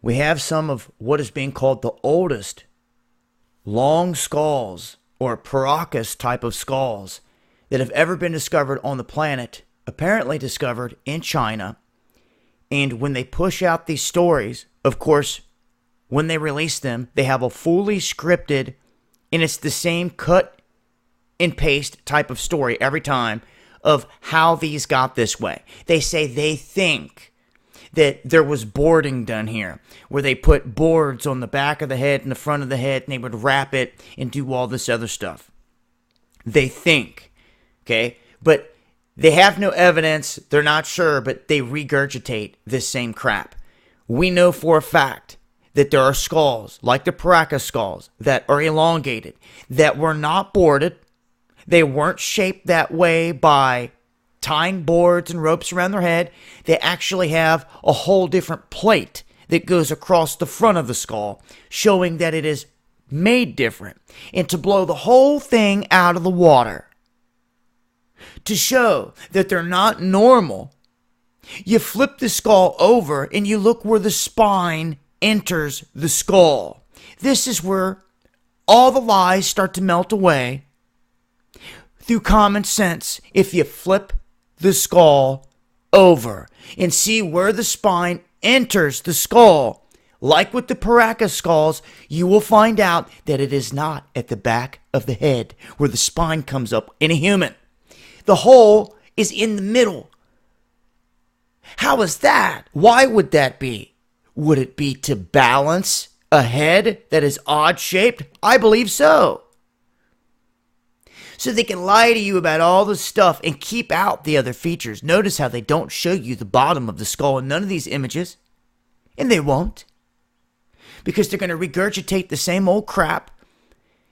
we have some of what is being called the oldest long skulls or Paracas type of skulls that have ever been discovered on the planet, apparently discovered in China. And when they push out these stories, of course, when they release them, they have a fully scripted, and it's the same cut and paste type of story every time of how these got this way. They say they think that there was boarding done here, where they put boards on the back of the head and the front of the head, and they would wrap it and do all this other stuff. They think, okay? But they have no evidence, they're not sure, but they regurgitate this same crap. We know for a fact that there are skulls, like the Paracas skulls, that are elongated, that were not boarded. They weren't shaped that way by tying boards and ropes around their head. They actually have a whole different plate that goes across the front of the skull, showing that it is made different. And to blow the whole thing out of the water, to show that they're not normal, you flip the skull over and you look where the spine enters the skull. This is where all the lies start to melt away through common sense. If you flip the skull over and see where the spine enters the skull, like with the Paracas skulls, you will find out that it is not at the back of the head where the spine comes up in a human. The hole is in the middle. How is that? Why would that be? Would it be to balance a head that is odd shaped? I believe so. So they can lie to you about all the stuff and keep out the other features. Notice how they don't show you the bottom of the skull in none of these images. And they won't. Because they're going to regurgitate the same old crap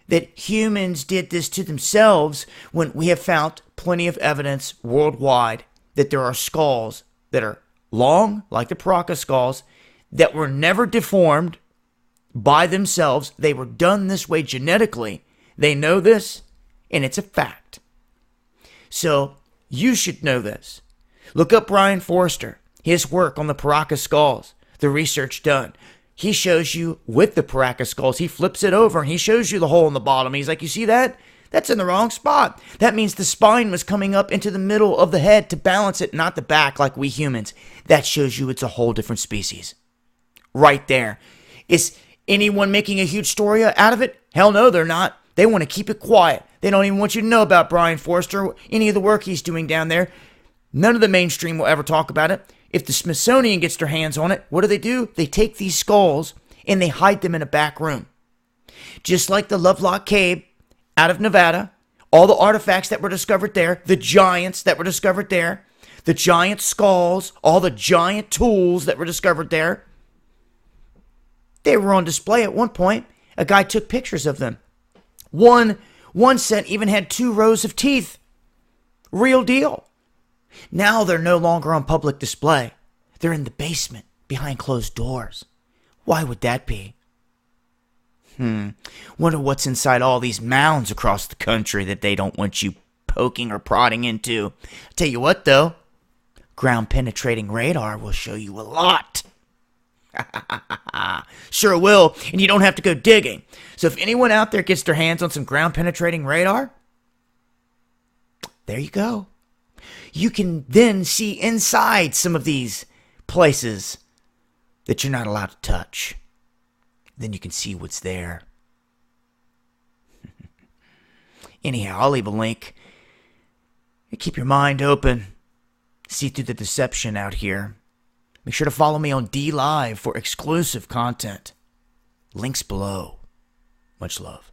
that humans did this to themselves, when we have found plenty of evidence worldwide that there are skulls that are long, like the Paracas skulls, that were never deformed by themselves. They were done this way genetically. They know this, and it's a fact. So you should know this. Look up Brian Forster, his work on the Paracas skulls, the research done. He shows you with the Paracas skulls, he flips it over and he shows you the hole in the bottom. He's like, you see that? That's in the wrong spot. That means the spine was coming up into the middle of the head to balance it, not the back like we humans. That shows you it's a whole different species. Right there. Is anyone making a huge story out of it? Hell no, they're not. They want to keep it quiet. They don't even want you to know about Brian Forster, any of the work he's doing down there. None of the mainstream will ever talk about it. If the Smithsonian gets their hands on it, what do? They take these skulls and they hide them in a back room. Just like the Lovelock Cave out of Nevada, all the artifacts that were discovered there, the giants that were discovered there, the giant skulls, all the giant tools that were discovered there, they were on display at one point. A guy took pictures of them. One set even had 2 rows of teeth. Real deal. Now they're no longer on public display. They're in the basement, behind closed doors. Why would that be? Wonder what's inside all these mounds across the country that they don't want you poking or prodding into. Tell you what, though, ground-penetrating radar will show you a lot. Sure will, and you don't have to go digging. So if anyone out there gets their hands on some ground-penetrating radar, there you go. You can then see inside some of these places that you're not allowed to touch. Then you can see what's there. Anyhow, I'll leave a link. Keep your mind open. See through the deception out here. Make sure to follow me on D Live for exclusive content. Links below. Much love.